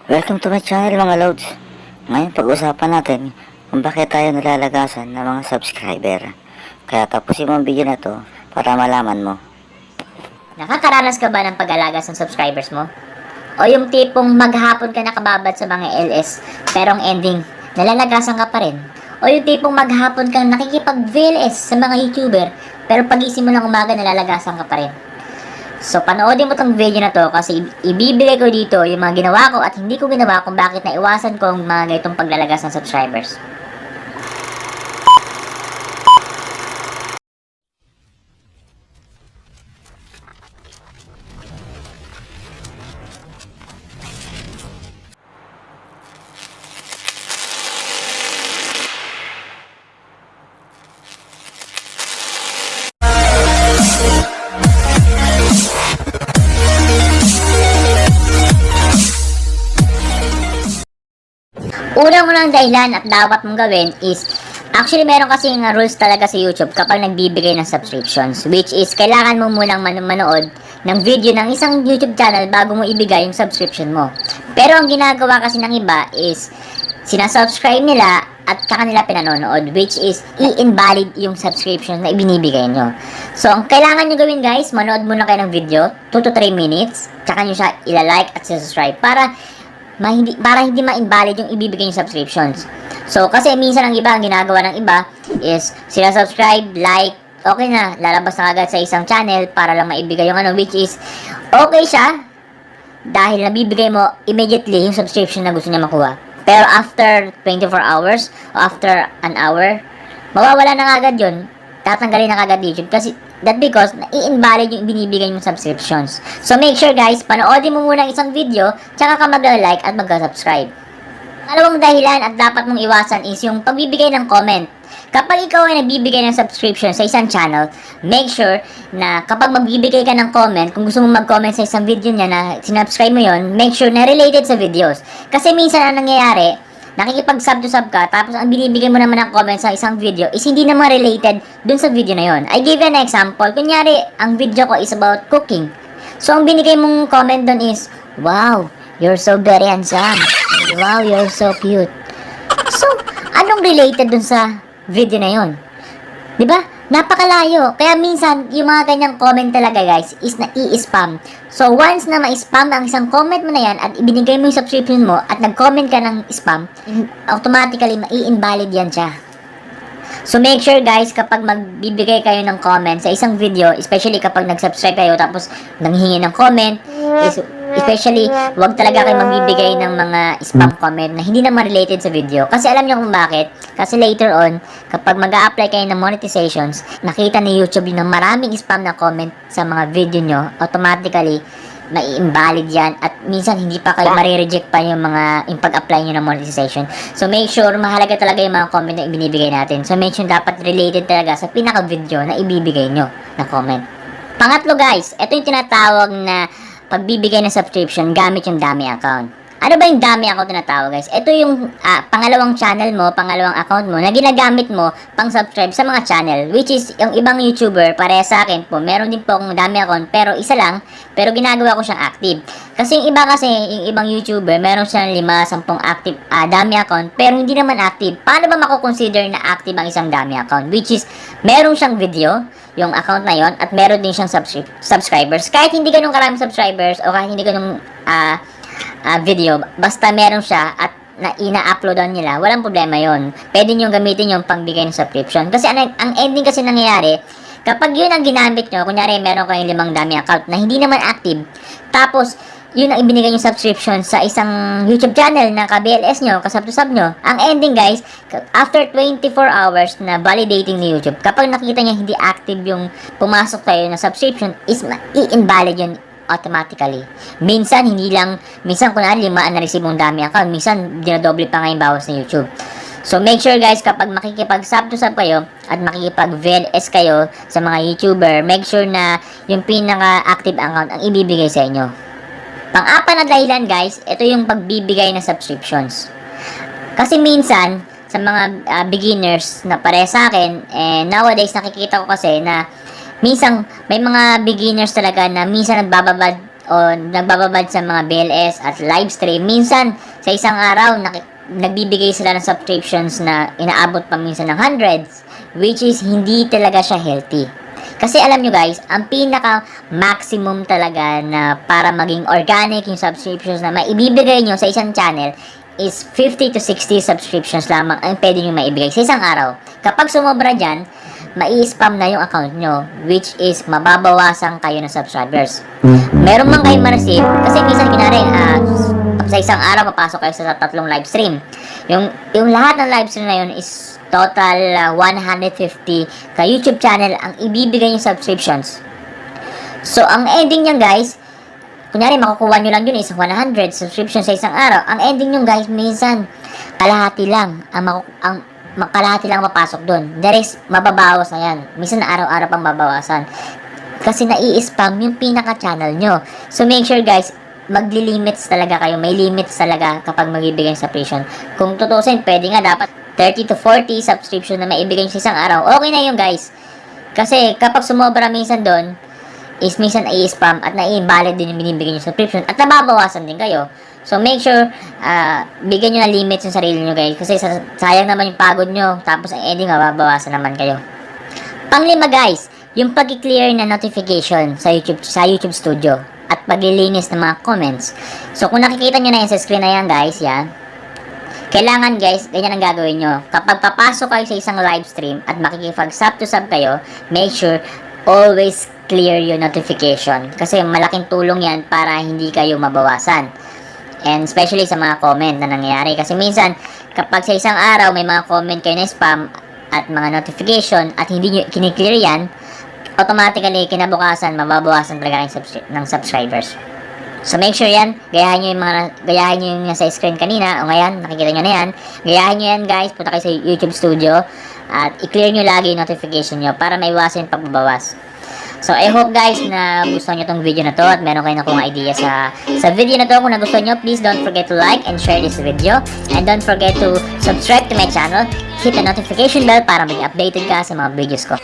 Welcome to my channel mga loads. Ngayon pag-usapan natin kung bakit tayo nalalagasan ng mga subscriber. Kaya tapusin mo ang video na to para malaman mo. Nakakaranas ka ba ng pag-alaga ng subscribers mo? O yung tipong maghapon ka nakababad sa mga LS, pero ang ending, nalalagasan ka pa rin? O yung tipong maghapon kang nakikipag-VLS sa mga YouTuber, pero pagising mo ng umaga, nalalagasan ka pa rin? So, panoodin mo tong video na to kasi ibibigay ko dito yung mga ginawa ko at hindi ko ginawa kung bakit naiwasan ko ang mga ganitong paglalagas ng subscribers. Unang-unang dahilan at dapat mong gawin is, actually meron kasing rules talaga sa YouTube kapag nagbibigay ng subscriptions, which is kailangan mo munang manood ng video ng isang YouTube channel bago mo ibigay yung subscription mo. Pero ang ginagawa kasi ng iba is sinasubscribe nila at saka nila pinanonood, which is i-invalid yung subscription na ibinibigay nyo. So, ang kailangan nyo gawin guys, manood muna kayo ng video, 2 to 3 minutes, tsaka nyo siya ilalike at subscribe para hindi ma-invalid yung ibibigay yung subscriptions. So, kasi minsan ang iba, ang ginagawa ng iba is sila subscribe, like, okay na, lalabas na agad sa isang channel para lang maibigay yung which is okay siya dahil nabibigay mo immediately yung subscription na gusto niya makuha. Pero after 24 hours o after an hour, mawawala na agad yun. Tatanggalin na agad YouTube kasi that because i-invalid yung binibigay yung subscriptions. So make sure guys, panoodin mo muna isang video, tsaka ka mag-like at mag-subscribe. Pangalawang dahilan at dapat mong iwasan is yung pagbibigay ng comment. Kapag ikaw ay nagbibigay ng subscription sa isang channel, make sure na kapag magbibigay ka ng comment, kung gusto mo mag-comment sa isang video niya na sinubscribe mo yon, make sure na related sa videos. Kasi minsan ang nangyayari, nakikipag-sub to sub ka, tapos ang binibigay mo naman ng comment sa isang video is hindi naman related dun sa video na yon. I give you an example. Kunyari, ang video ko is about cooking. So, ang binigay mong comment dun is, wow, you're so very handsome. Wow, you're so cute. So, anong related dun sa video na yon? Diba? Napakalayo. Kaya minsan, yung mga ganyang comment talaga guys, is na i-spam. So, once na ma-spam ang isang comment mo na yan at ibinigay mo yung subscription mo at nag-comment ka ng spam, automatically, mai-invalid yan siya. So, make sure guys, kapag magbibigay kayo ng comment sa isang video, especially kapag nag-subscribe kayo tapos nanghingi ng comment, especially, wag talaga kayo magbibigay ng mga spam comment na hindi naman related sa video. Kasi alam nyo kung bakit? Kasi later on, kapag mag-a-apply kayo ng monetizations, nakita ni YouTube yung maraming spam na comment sa mga video nyo, automatically, mai-invalid yan at minsan hindi pa kayo marireject pa yung pag-apply nyo ng monetization. So make sure mahalaga talaga yung mga comment na ibinibigay natin. So make sure dapat related talaga sa pinaka-video na ibibigay nyo na comment. Pangatlo guys, ito yung tinatawag na pagbibigay ng subscription gamit yung dummy account. Ano ba yung dummy account na tinatawag guys? Ito yung pangalawang channel mo, pangalawang account mo na ginagamit mo pang subscribe sa mga channel, which is yung ibang YouTuber, pareha sa akin po, meron din po akong dummy account pero isa lang, pero ginagawa ko siyang active. Kasi yung ibang YouTuber, meron siyang 5-10 active dummy account pero hindi naman active. Paano ba mako-consider na active ang isang dummy account? Which is, meron siyang video, yung account na yon at meron din siyang subscribers. Kahit hindi ganun karaming subscribers o kahit hindi ganun video, basta meron siya at ina-uploadan nila, walang problema yon. Pwede nyo gamitin yung pangbigay ng subscription. Kasi ang ending kasi nangyayari, kapag yun ang ginamit nyo, kunyari meron kayong 5 dummy account na hindi naman active, tapos yun ang ibinigay yung subscription sa isang YouTube channel na ka-BLS nyo, kasub-to-sub nyo, ang ending guys, after 24 hours na validating ni YouTube, kapag nakita niya hindi active yung pumasok kayo na subscription, is i-invalid yun automatically. Minsan, minsan kunwari 5 ang na-receive mong dummy account, minsan dinadoble pa nga yung bawas ng YouTube. So, make sure guys, kapag makikipag-sub-to-sub kayo at makikipag-VLS kayo sa mga YouTuber, make sure na yung pinaka-active account ang ibibigay sa inyo. Pang-apat na dahilan guys, ito yung pagbibigay ng subscriptions. Kasi minsan, sa mga beginners na pareha sa akin, nowadays nakikita ko kasi na minsan may mga beginners talaga na minsan nagbababad o nagbababad sa mga BLS at live stream, minsan sa isang araw nagbibigay sila ng subscriptions na inaabot pa minsan ng hundreds, which is hindi talaga siya healthy. Kasi alam nyo guys, ang pinaka maximum talaga na para maging organic yung subscriptions na maibibigay nyo sa isang channel is 50 to 60 subscriptions lamang ang pwede nyo maibigay sa isang araw. Kapag sumobra dyan, mai-spam na yung account nyo, which is mababawasan kayo ng subscribers. Meron man kayo ma-receive, kasi minsan kinari, sa isang araw papasok kayo sa 3 live stream. Yung lahat ng live stream na yun is total 150 ka YouTube channel ang ibibigay yung subscriptions. So, ang ending niyan guys, kunyari makukuha nyo lang yun is 100 subscriptions sa isang araw. Ang ending nyo guys, minsan kalahati lang kalahati lang mapasok doon. The rest, mababawas na yan. Minsan na araw-araw pang babawasan. Kasi nai-spam yung pinaka-channel nyo. So, make sure guys, magli-limits talaga kayo. May limits talaga kapag magbibigay ng subscription. Kung tutusin, pwede nga dapat 30 to 40 subscription na maibigay sa isang araw. Okay na yun guys. Kasi kapag sumobra minsan doon, is minsan i-spam at nai-invalid din yung binibigay nyo subscription at nababawasan din kayo. So, make sure, bigyan nyo na limits yung sarili nyo guys. Kasi sayang naman yung pagod nyo. Tapos, ang ending, mababawasan naman kayo. Panglima guys, yung pag-clear na notification sa YouTube Studio. At paglilinis ng mga comments. So, kung nakikita nyo na yan sa screen na yan guys, yan. Kailangan guys, ganyan ang gagawin nyo. Kapag papasok kayo sa isang live stream at makikipag-sub to sub kayo, make sure, always clear your notification. Kasi malaking tulong yan para hindi kayo mabawasan. And especially sa mga comment na nangyayari. Kasi minsan, kapag sa isang araw may mga comment kayo na spam at mga notification at hindi nyo kiniklear yan, automatically, kinabukasan, mababawasan talaga ng subscribers. So, make sure yan, gayahin nyo yung nasa screen kanina, o ngayon, nakikita nyo na yan. Gayahin nyo yan guys, punta kayo sa YouTube Studio, at i-clear nyo lagi yung notification nyo para maiwasan yung pagbabawas. So, I hope guys na gusto nyo tong video na to at meron kayo nakuha idea sa video na to. Kung nagustuhan nyo, please don't forget to like and share this video. And don't forget to subscribe to my channel. Hit the notification bell para maging updated ka sa mga videos ko.